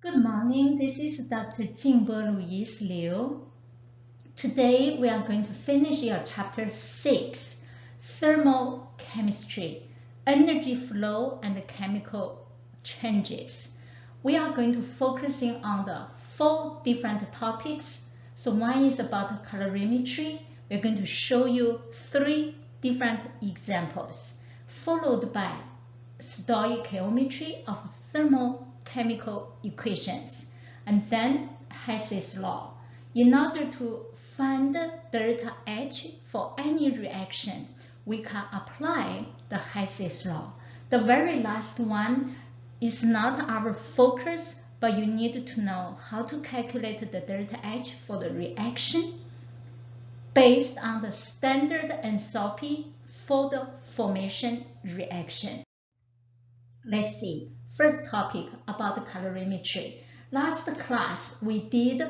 Good morning, this is Dr. Jingbo Louise Liu. Today we are going to finish your chapter 6, Thermochemistry, Energy Flow and Chemical Changes. We are going to focusing on the 4 different topics. So one is about calorimetry. We're going to show you 3 different examples, followed by stoichiometry of thermochemical equations, and then Hess's law. In order to find delta H for any reaction, we can apply the Hess's law. The very last one is not our focus, but you need to know how to calculate the delta H for the reaction based on the standard enthalpy for the formation reaction. Let's see. First topic about calorimetry. Last class we did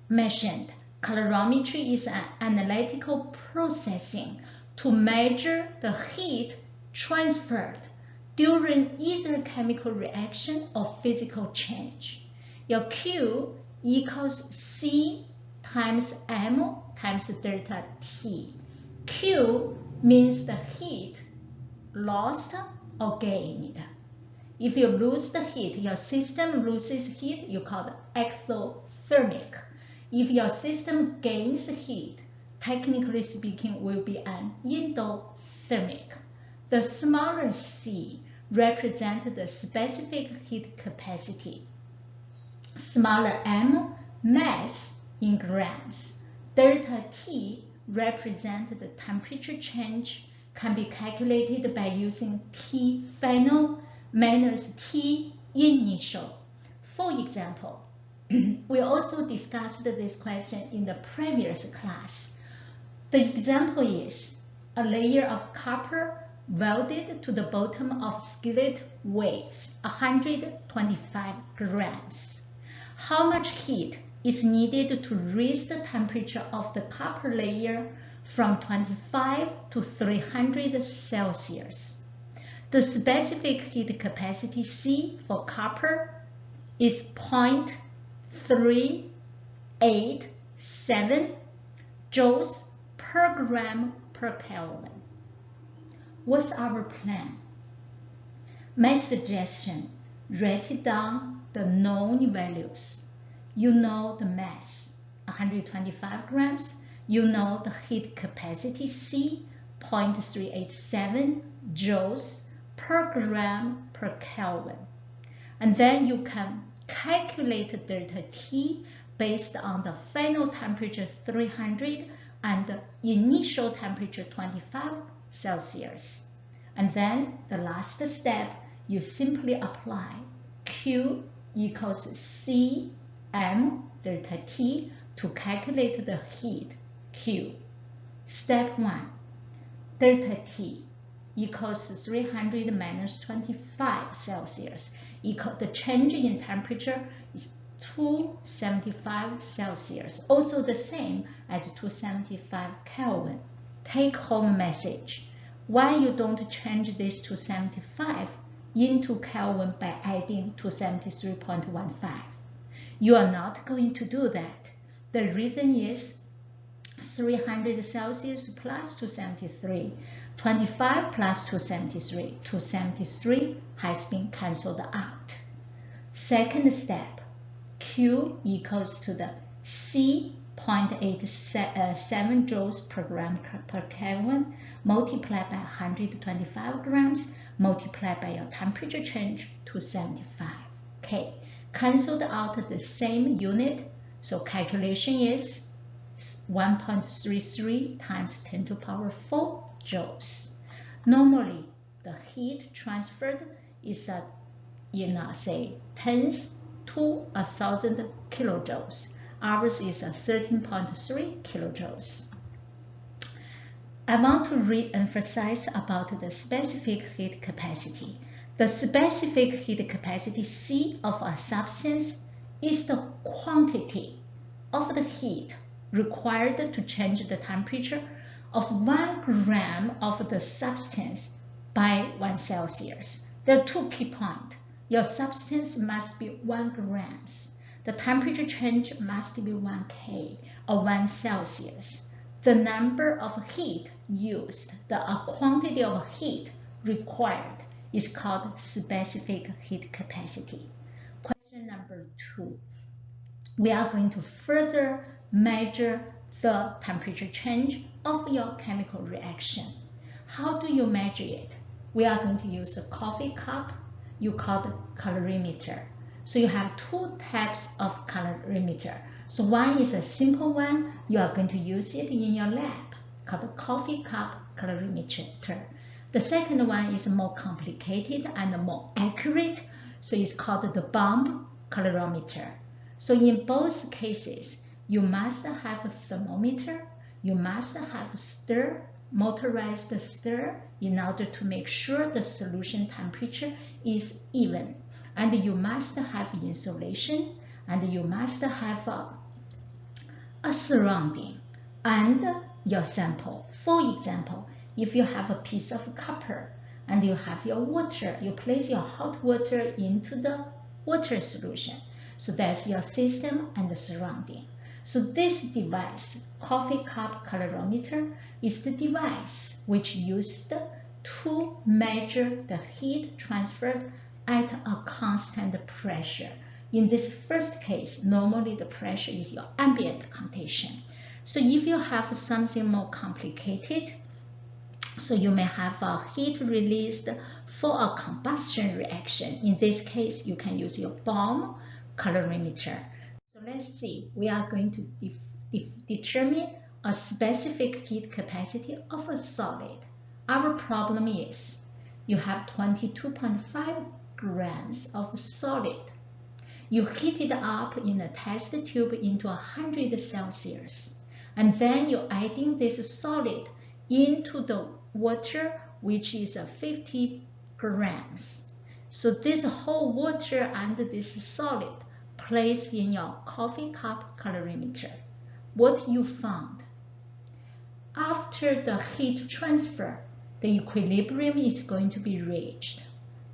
mention calorimetry is an analytical processing to measure the heat transferred during either chemical reaction or physical change. Your Q equals C times M times delta T. Q means the heat lost or gained. If you lose the heat, your system loses heat, you call it exothermic. If your system gains heat, technically speaking, will be an endothermic. The smaller c represents the specific heat capacity. Smaller m, mass in grams. Delta T represents the temperature change, can be calculated by using T final minus T initial. For example, we also discussed this question in the previous class. The example is a layer of copper welded to the bottom of skillet weighs 125 grams. How much heat is needed to raise the temperature of the copper layer from 25 to 300 Celsius? The specific heat capacity C for copper is 0.387 joules per gram per Kelvin. What's our plan? My suggestion, write it down the known values. You know the mass, 125 grams. You know the heat capacity C, 0.387 joules per gram per Kelvin. And then you can calculate delta T based on the final temperature 300 and the initial temperature 25 Celsius. And then the last step, you simply apply Q equals C M delta T to calculate the heat Q. Step 1, delta T equals 300 minus 25 Celsius. The change in temperature is 275 Celsius, also the same as 275 Kelvin. Take home message. Why you don't change this to 75 into Kelvin by adding 273.15? You are not going to do that. The reason is 300 Celsius plus 273. 25 plus 273. 273 has been cancelled out. Second step, Q equals to the C 0.87 joules per gram per Kelvin multiplied by 125 grams multiplied by your temperature change to 75. Okay, cancelled out the same unit, so calculation is 1.33 times 10 to the power 4 joules. Normally, the heat transferred is say tens to 1,000 kilojoules. Ours is 13.3 kilojoules. I want to re-emphasize about the specific heat capacity. The specific heat capacity C of a substance is the quantity of the heat required to change the temperature of 1 gram of the substance by 1 Celsius. There are 2 key points. Your substance must be 1 grams. The temperature change must be 1 K or 1 Celsius. The number of heat used, the quantity of heat required is called specific heat capacity. Question number 2. We are going to further measure the temperature change of your chemical reaction. How do you measure it? We are going to use a coffee cup. You call the colorimeter. So you have 2 types of colorimeter. So one is a simple one. You are going to use it in your lab, called the coffee cup colorimeter. The second one is more complicated and more accurate. So it's called the bomb colorimeter. So in both cases, you must have a thermometer. You must have a motorized stir in order to make sure the solution temperature is even. And you must have insulation, and you must have a surrounding and your sample. For example, if you have a piece of copper and you have your water, you place your hot water into the water solution. So that's your system and the surrounding. So this device, coffee cup colorimeter, is the device which used to measure the heat transferred at a constant pressure. In this first case, normally the pressure is your ambient condition. So if you have something more complicated, so you may have a heat released for a combustion reaction. In this case, you can use your bomb colorimeter. So let's see, we are going to determine a specific heat capacity of a solid. Our problem is you have 22.5 grams of solid. You heat it up in a test tube into 100 Celsius. And then you're adding this solid into the water, which is 50 grams. So this whole water and this solid placed in your coffee cup colorimeter. What you found? After the heat transfer, the equilibrium is going to be reached.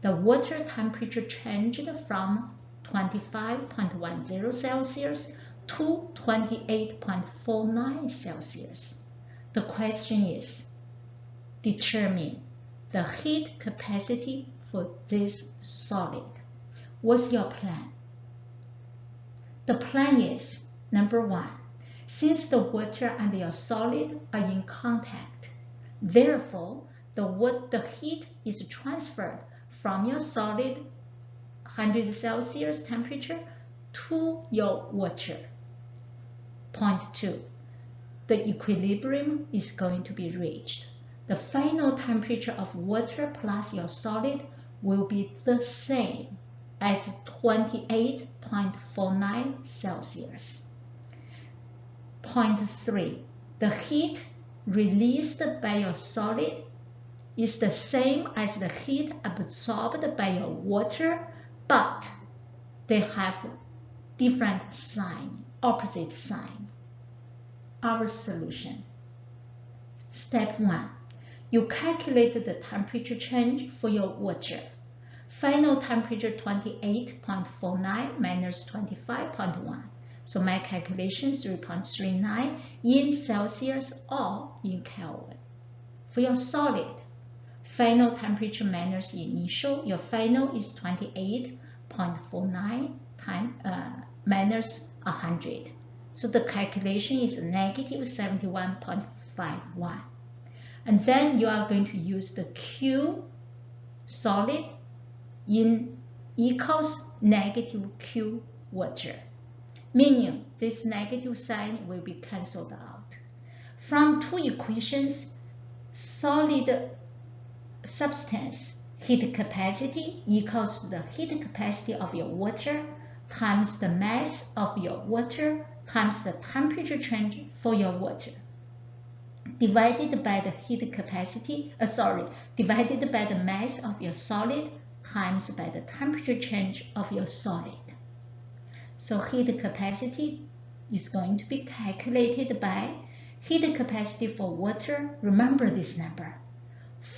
The water temperature changed from 25.10 Celsius to 28.49 Celsius. The question is, determine the heat capacity for this solid. What's your plan? The plan is, number 1, since the water and your solid are in contact, therefore the heat is transferred from your solid 100 Celsius temperature to your water. Point 2, the equilibrium is going to be reached. The final temperature of water plus your solid will be the same as 28.49 Celsius. Point 3, the heat released by your solid is the same as the heat absorbed by your water, but they have different sign, opposite sign. Our solution. Step 1. You calculate the temperature change for your water. Final temperature 28.49 minus 25.1. So my calculation 3.39 in Celsius or in Kelvin. For your solid, final temperature minus initial, your final is 28.49 minus 100. So the calculation is negative 71.51. And then you are going to use the Q solid in equals negative Q water, meaning this negative sign will be cancelled out. From 2 equations, solid substance heat capacity equals to the heat capacity of your water times the mass of your water times the temperature change for your water, divided by the heat capacity, divided by the mass of your solid times by the temperature change of your solid. So heat capacity is going to be calculated by heat capacity for water. Remember this number,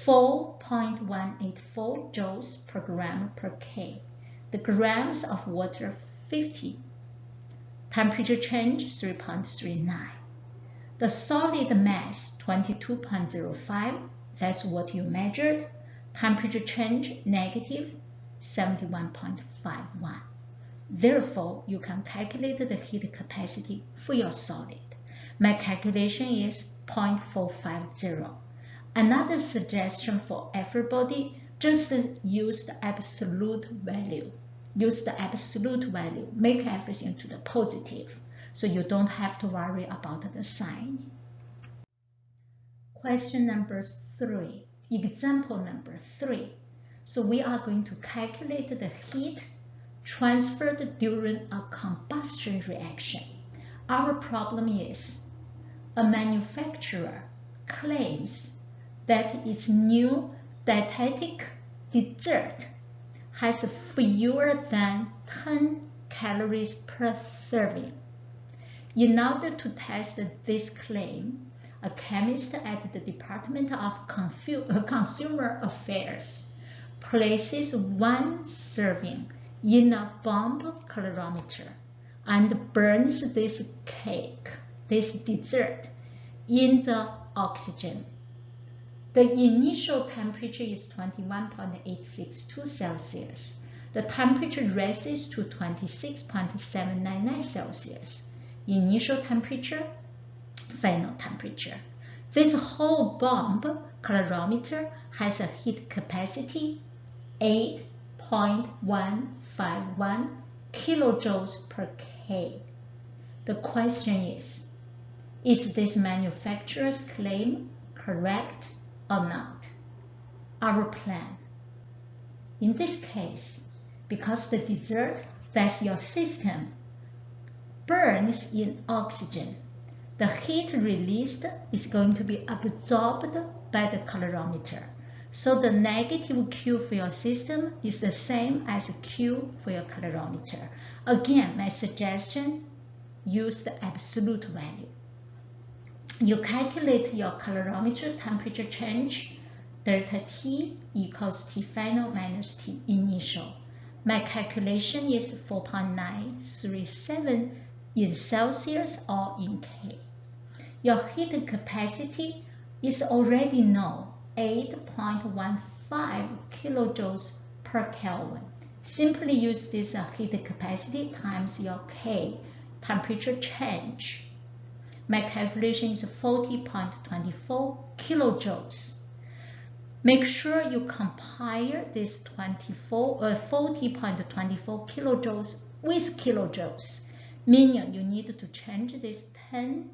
4.184 joules per gram per K. The grams of water 50. Temperature change 3.39. The solid mass 22.05. That's what you measured. Temperature change negative 71.51. Therefore, you can calculate the heat capacity for your solid. My calculation is 0.450. Another suggestion for everybody, just use the absolute value. Use the absolute value. Make everything to the positive, so you don't have to worry about the sign. Question number 3. Example number 3. So we are going to calculate the heat transferred during a combustion reaction. Our problem is a manufacturer claims that its new dietetic dessert has fewer than 10 calories per serving. In order to test this claim, a chemist at the Department of Consumer Affairs places one serving in a bomb calorimeter and burns this cake, this dessert, in the oxygen. The initial temperature is 21.862 Celsius. The temperature rises to 26.799 Celsius. Initial temperature, final temperature. This whole bomb calorimeter has a heat capacity 8.151 kilojoules per K. The question is this manufacturer's claim correct or not? Our plan. In this case, because the dessert, that's your system, burns in oxygen, the heat released is going to be absorbed by the calorimeter. So the negative Q for your system is the same as Q for your calorimeter. Again, my suggestion, use the absolute value. You calculate your calorimeter temperature change, delta T equals T final minus T initial. My calculation is 4.937 in Celsius or in K. Your heat capacity is already known, 8.15 kilojoules per Kelvin. Simply use this heat capacity times your K, temperature change. My calculation is 40.24 kilojoules. Make sure you compare this 40.24 kilojoules with kilojoules, meaning you need to change this 10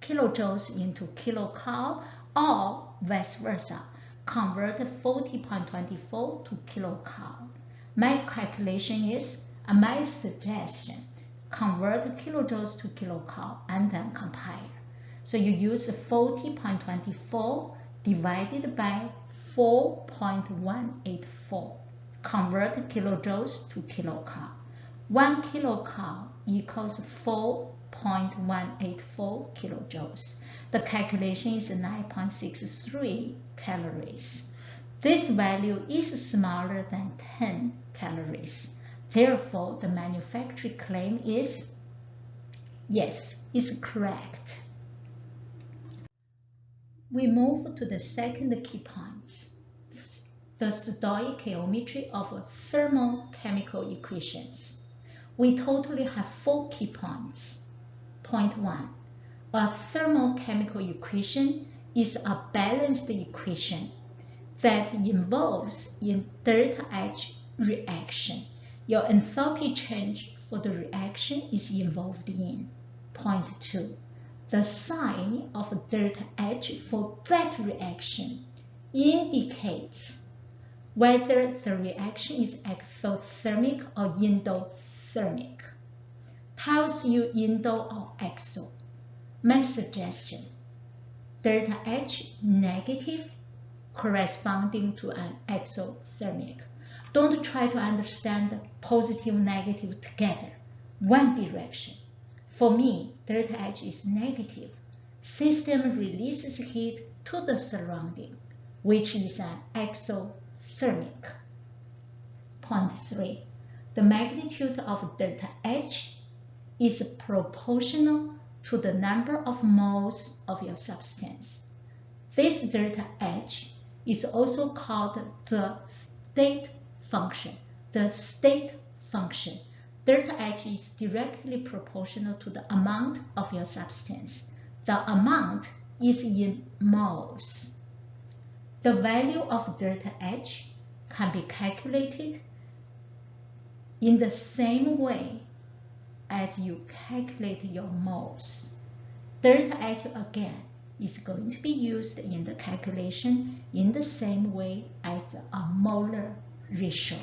kilojoules into kilocal or vice versa. Convert 40.24 to kilocal. My calculation is, my suggestion, convert kilojoules to kilocal and then compare. So you use 40.24 divided by 4.184. Convert kilojoules to kilocal. 1 kilocal equals 4.184 kilojoules. The calculation is 9.63 calories. This value is smaller than 10 calories. Therefore, the manufacturer claim is, yes, is correct. We move to the second key point, the stoichiometry of thermochemical equations. We totally have 4 key points. Point 1. A thermochemical equation is a balanced equation that involves in delta H reaction. Your enthalpy change for the reaction is involved in. Point 2. The sign of delta H for that reaction indicates whether the reaction is exothermic or endothermic. Tells you endo or exo. My suggestion, delta H negative corresponding to an exothermic. Don't try to understand positive negative together, one direction. For me, delta H is negative. System releases heat to the surrounding, which is an exothermic. 0.3. The magnitude of delta H is proportional to the number of moles of your substance. This delta H is also called the state function. The state function. Delta H is directly proportional to the amount of your substance. The amount is in moles. The value of delta H can be calculated in the same way as you calculate your moles. Delta H again is going to be used in the calculation in the same way as a molar ratio.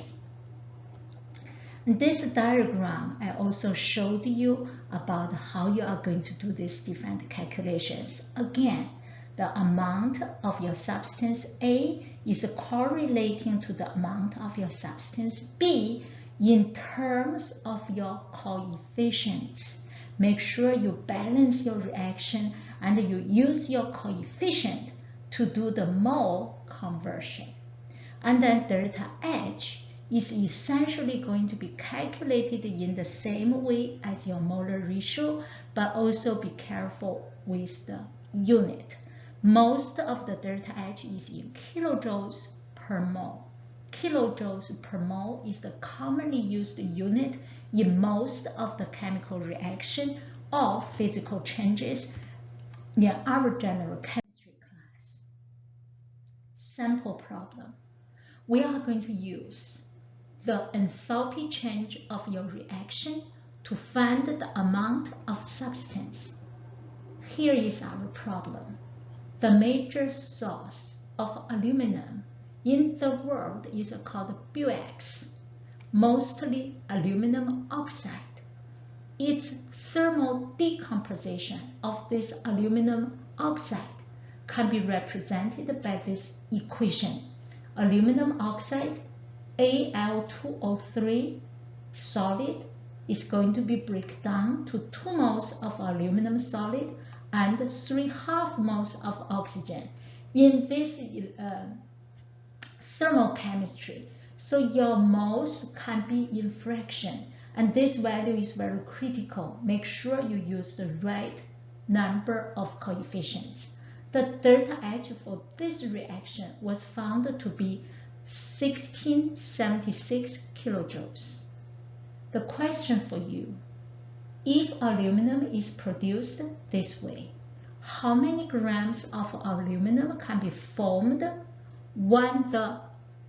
This diagram I also showed you about how you are going to do these different calculations. Again, the amount of your substance A is correlating to the amount of your substance B in terms of your coefficients. Make sure you balance your reaction and you use your coefficient to do the mole conversion. And then delta H is essentially going to be calculated in the same way as your molar ratio, but also be careful with the unit. Most of the delta H is in kilojoules per mole. Kilojoules per mole is the commonly used unit in most of the chemical reaction or physical changes in our general chemistry class. Sample problem. We are going to use the enthalpy change of your reaction to find the amount of substance. Here is our problem. The major source of aluminum in the world is called borax, mostly aluminum oxide. Its thermal decomposition of this aluminum oxide can be represented by this equation. Aluminum oxide Al2O3 solid is going to be break down to 2 moles of aluminum solid and 3/2 moles of oxygen in this thermochemistry. So your moles can be in fraction, and this value is very critical. Make sure you use the right number of coefficients. The delta H for this reaction was found to be 1676 kilojoules. The question for you: if aluminum is produced this way, how many grams of aluminum can be formed when the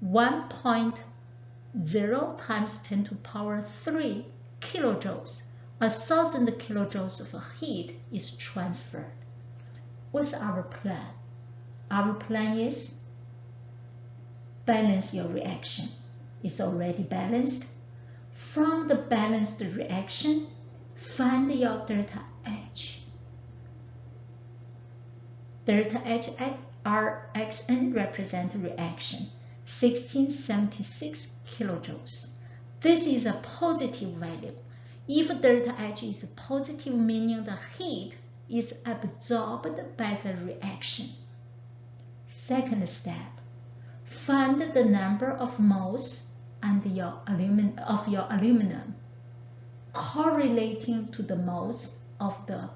1.0 times 10 to the power 3 kilojoules, 1,000 kilojoules of heat is transferred? What's our plan? Our plan is balance your reaction. It's already balanced. From the balanced reaction, find your delta H. Delta H Rxn represent reaction, 1676 kilojoules. This is a positive value. If delta H is positive, meaning the heat is absorbed by the reaction. Second step, find the number of moles and of your aluminum correlating to the moles of the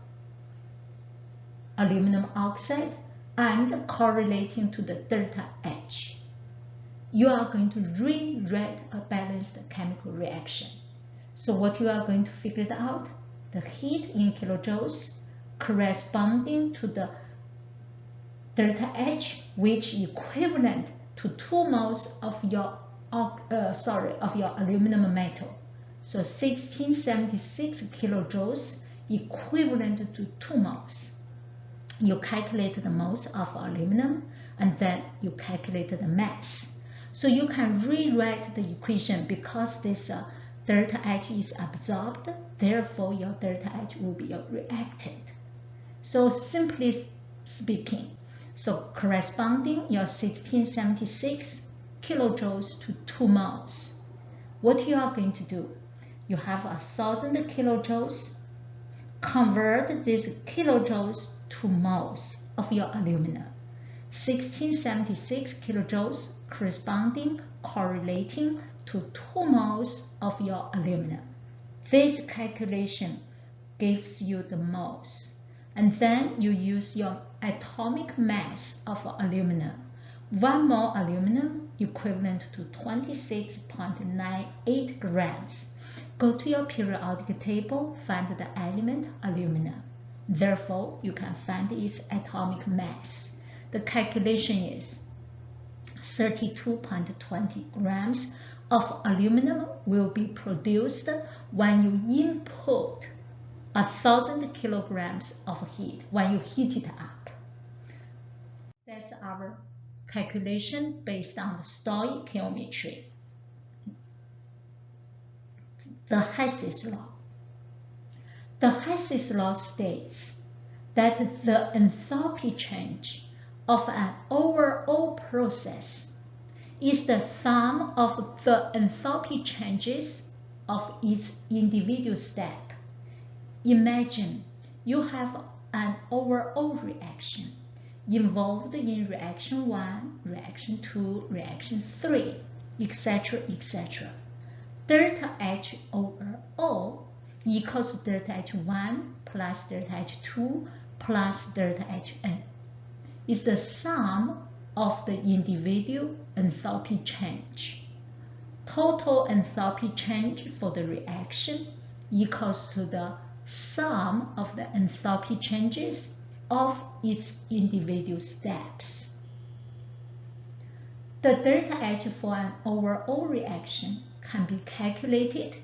aluminum oxide and correlating to the delta H. You are going to rewrite a balanced chemical reaction. So what you are going to figure out? The heat in kilojoules corresponding to the delta H, which is equivalent to 2 moles of your aluminum metal. So 1676 kilojoules equivalent to 2 moles. You calculate the moles of aluminum and then you calculate the mass. So you can rewrite the equation because this delta H is absorbed, therefore your delta H will be reacted. So simply speaking, so corresponding your 1676 kilojoules to 2 moles. What you are going to do? You have 1,000 kilojoules. Convert these kilojoules to moles of your aluminum. 1676 kilojoules correlating to 2 moles of your aluminum. This calculation gives you the moles, and then you use your atomic mass of aluminum. 1 mole aluminum equivalent to 26.98 grams. Go to your periodic table, find the element aluminum. Therefore, you can find its atomic mass. The calculation is 32.20 grams of aluminum will be produced when you input 1,000 kilograms of heat, when you heat it up. That's our calculation based on the stoichiometry. The Hess's law. The Hess's law states that the enthalpy change of an overall process is the sum of the enthalpy changes of its individual step. Imagine you have an overall reaction involved in reaction 1, reaction 2, reaction 3, etc., etc. Delta H over O equals delta H1 plus delta H2 plus delta Hn. Is the sum of the individual enthalpy change. Total enthalpy change for the reaction equals to the sum of the enthalpy changes of its individual steps. The delta H for an overall reaction can be calculated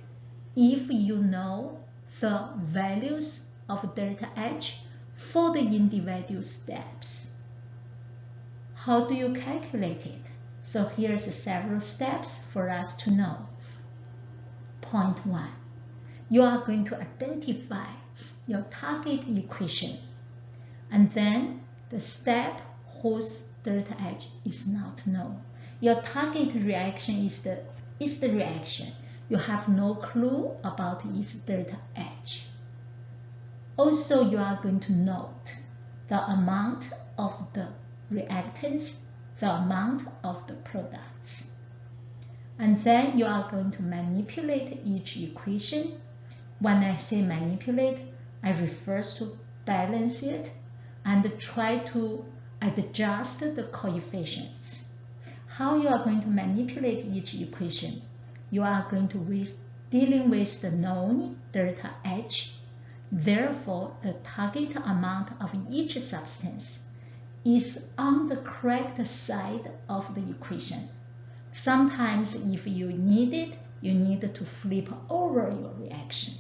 if you know the values of delta H for the individual steps. How do you calculate it? So here's several steps for us to know. Point 1. You are going to identify your target equation, and then the step whose delta H is not known. Your target reaction is the reaction. You have no clue about its delta H. Also, you are going to note the amount of the reactants, the amount of the products. And then you are going to manipulate each equation. When I say manipulate, I refer to balance it and try to adjust the coefficients. How you are going to manipulate each equation? You are going to dealing with the known delta H. Therefore, the target amount of each substance is on the correct side of the equation. Sometimes if you need it, you need to flip over your reaction.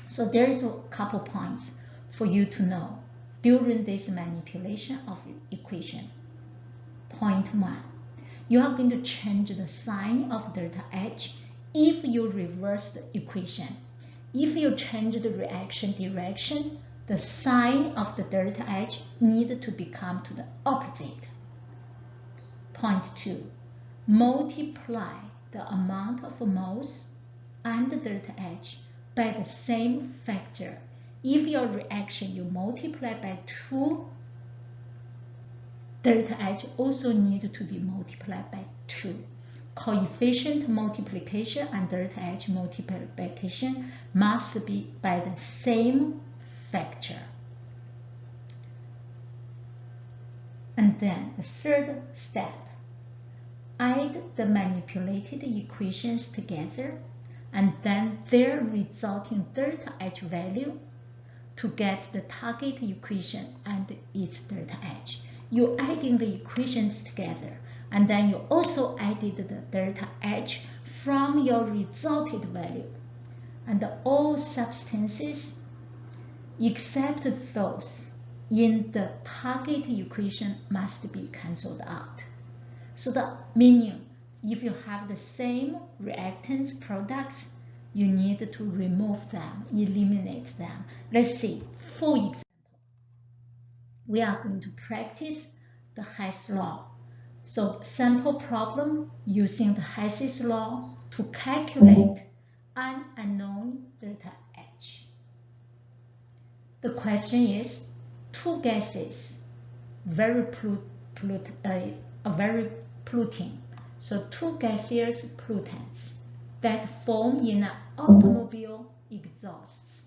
So there is a couple points for you to know during this manipulation of equation. Point 1. You are going to change the sign of delta H if you reverse the equation. If you change the reaction direction, the sign of the delta H needs to become to the opposite. Point 2. Multiply the amount of moles and the delta H by the same factor. If your reaction you multiply by 2, delta H also needs to be multiplied by 2. Coefficient multiplication and delta H multiplication must be by the same factor. And then the third step, add the manipulated equations together and then their resulting delta H value to get the target equation and its delta H. You adding the equations together, and then you also added the delta H from your resulted value. And all substances except those in the target equation must be cancelled out. So the meaning, if you have the same reactants products, you need to remove them, eliminate them. Let's see, for example, we are going to practice the Hess law. So sample problem using the Hess's law to calculate an unknown delta H. The question is, two gases, very polluting. So two gaseous pollutants that form in automobile exhausts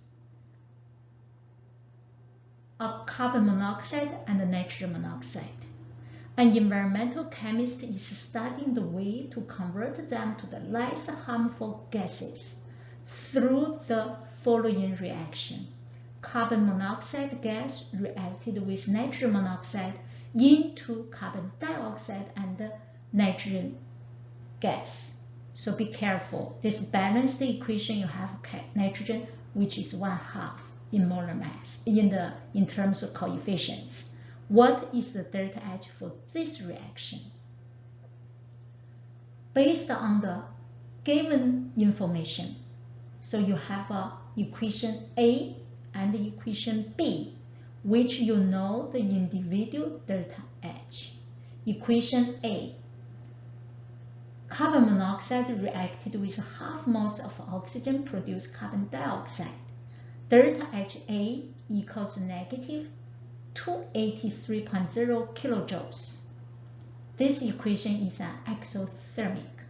are carbon monoxide and nitrogen monoxide. An environmental chemist is studying the way to convert them to the less harmful gases through the following reaction. Carbon monoxide gas reacted with nitrogen monoxide into carbon dioxide and nitrogen gas. So be careful. This balanced equation, you have nitrogen, which is 1/2 in molar mass in terms of coefficients. What is the delta H for this reaction? Based on the given information, so you have equation A and equation B, which you know the individual delta H. Equation A, carbon monoxide reacted with 1/2 moles of oxygen produced carbon dioxide. Delta HA equals negative 283.0 kilojoules. This equation is an exothermic.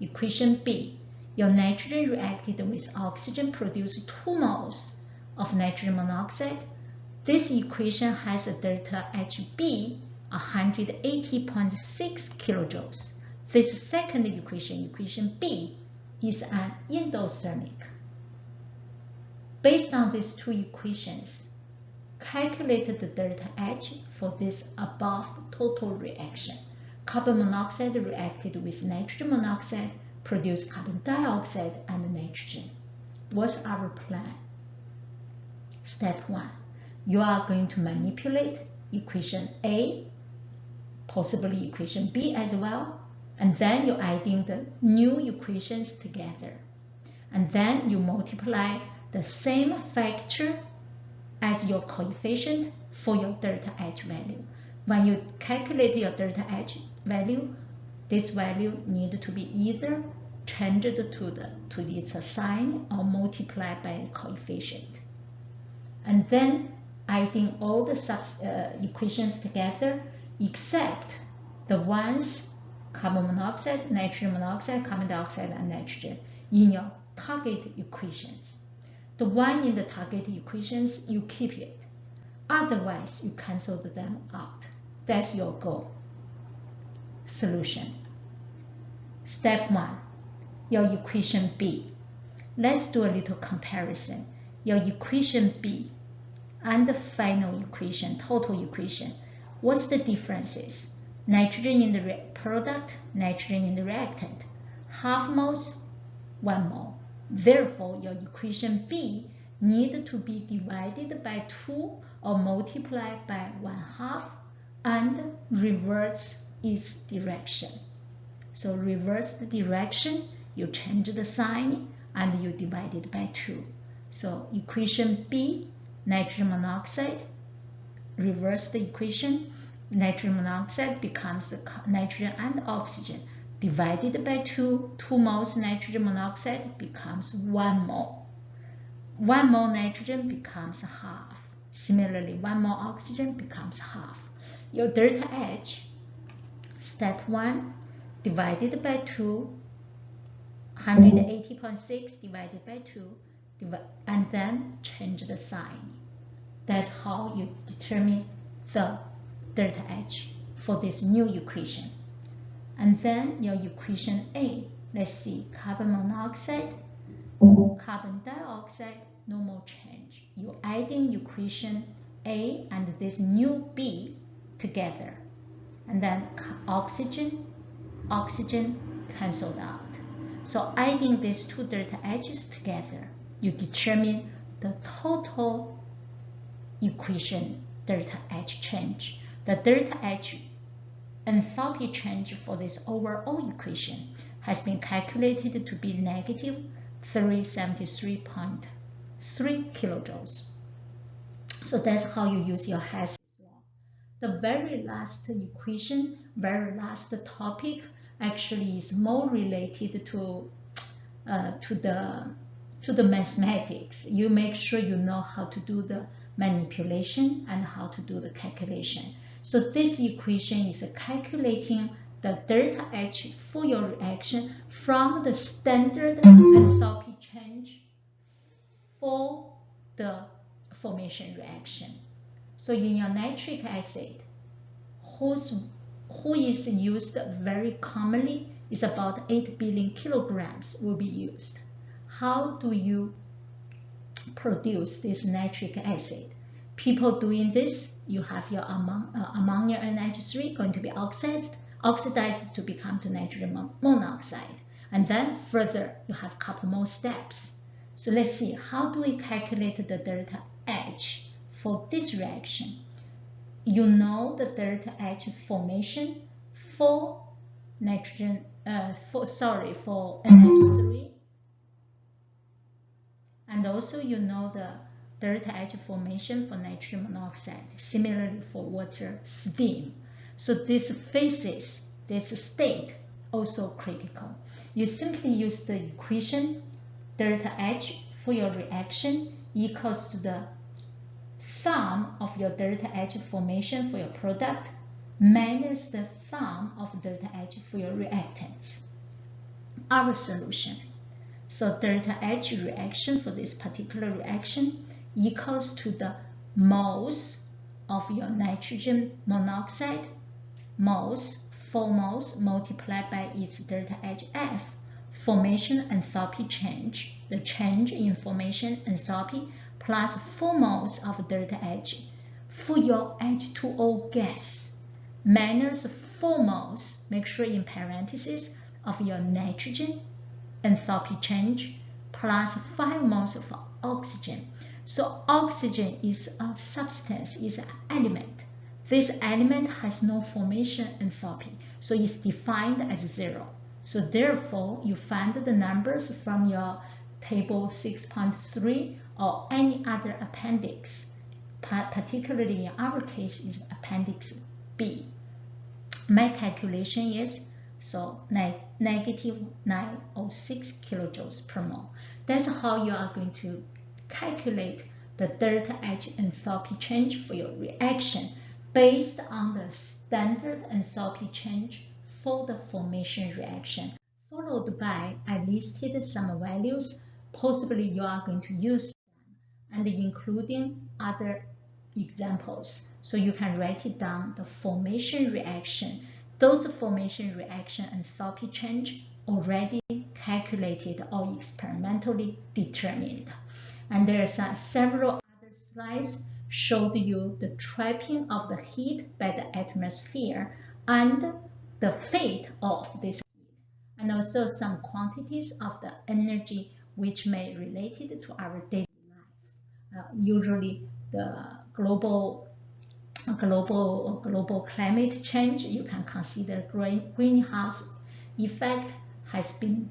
Equation B, your nitrogen reacted with oxygen produced 2 moles of nitrogen monoxide. This equation has a delta HB 180.6 kilojoules. This second equation, equation B, is an endothermic. Based on these two equations, calculate the delta H for this above total reaction. Carbon monoxide reacted with nitrogen monoxide, produced carbon dioxide and nitrogen. What's our plan? Step 1. You are going to manipulate equation A, possibly equation B as well, and then you're adding the new equations together. And then you multiply the same factor as your coefficient for your delta H value. When you calculate your delta H value, this value needs to be either changed to its sign or multiplied by a coefficient. And then adding all the equations together except the ones carbon monoxide, nitrogen monoxide, carbon dioxide, and nitrogen in your target equations. The one in the target equations, you keep it. Otherwise, you cancel them out. That's your goal. Solution. Step 1. Your equation B. Let's do a little comparison. Your equation B and the final equation, total equation. What's the differences? Nitrogen in the product, nitrogen in the reactant. 1/2 moles, 1 mole. Therefore, your equation B needs to be divided by 2 or multiplied by 1/2 and reverse its direction. So reverse the direction, you change the sign and you divide it by 2. So equation B, nitrogen monoxide, reverse the equation, nitrogen monoxide becomes nitrogen and oxygen. Divided by 2, 2 moles nitrogen monoxide becomes 1 mole. 1 mole nitrogen becomes 1/2. Similarly, 1 mole oxygen becomes 1/2. Your delta H, step 1, divided by 2, 180.6 divided by 2, and then change the sign. That's how you determine the delta H for this new equation. And then your equation A, let's see, carbon monoxide, carbon dioxide, no more change. You're adding equation A and this new B together. And then oxygen, oxygen cancelled out. So adding these two delta H's together, you determine the total equation delta H change. The delta H enthalpy change for this overall equation has been calculated to be negative 373.3 kilojoules. So that's how you use your Hess's law. The very last equation, very last topic, actually is more related to the mathematics. You make sure you know how to do the manipulation and how to do the calculation. So this equation is calculating the delta H for your reaction from the standard enthalpy change for the formation reaction. So in your nitric acid, who is used very commonly is about 8 billion kilograms will be used. How do you produce this nitric acid? People doing this, you have your ammonia NH3 going to be oxidized to become to nitrogen monoxide. And then further, you have a couple more steps. So let's see, how do we calculate the delta H for this reaction? You know the delta H formation for nitrogen, for NH3, and also you know the delta H formation for nitrogen monoxide, similarly for water steam. So this phases, this state, also critical. You simply use the equation delta H for your reaction equals to the sum of your delta H formation for your product minus the sum of delta H for your reactants. Our solution. So delta H reaction for this particular reaction equals to the moles of your nitrogen monoxide, moles, 4 moles multiplied by its delta HF, formation enthalpy change, the change in formation enthalpy, plus 4 moles of delta H for your H2O gas, minus 4 moles, make sure in parentheses, of your nitrogen enthalpy change, plus 5 moles of oxygen. So oxygen is a substance, is an element. This element has no formation enthalpy, so it's defined as 0. So therefore, you find the numbers from your table 6.3 or any other appendix, particularly in our case is appendix B. My calculation is negative 906 kilojoules per mole. That's how you are going to calculate the delta H enthalpy change for your reaction based on the standard enthalpy change for the formation reaction, followed by I listed some values possibly you are going to use them, and including other examples. So you can write it down, the formation reaction. Those formation reaction enthalpy change already calculated or experimentally determined. And there are several other slides showed you the trapping of the heat by the atmosphere and the fate of this heat, and also some quantities of the energy which may be related to our daily life. Usually the global climate change, you can consider greenhouse effect has been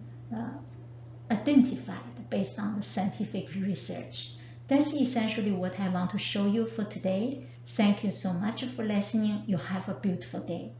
identified based on the scientific research. That's essentially what I want to show you for today. Thank you so much for listening. You have a beautiful day.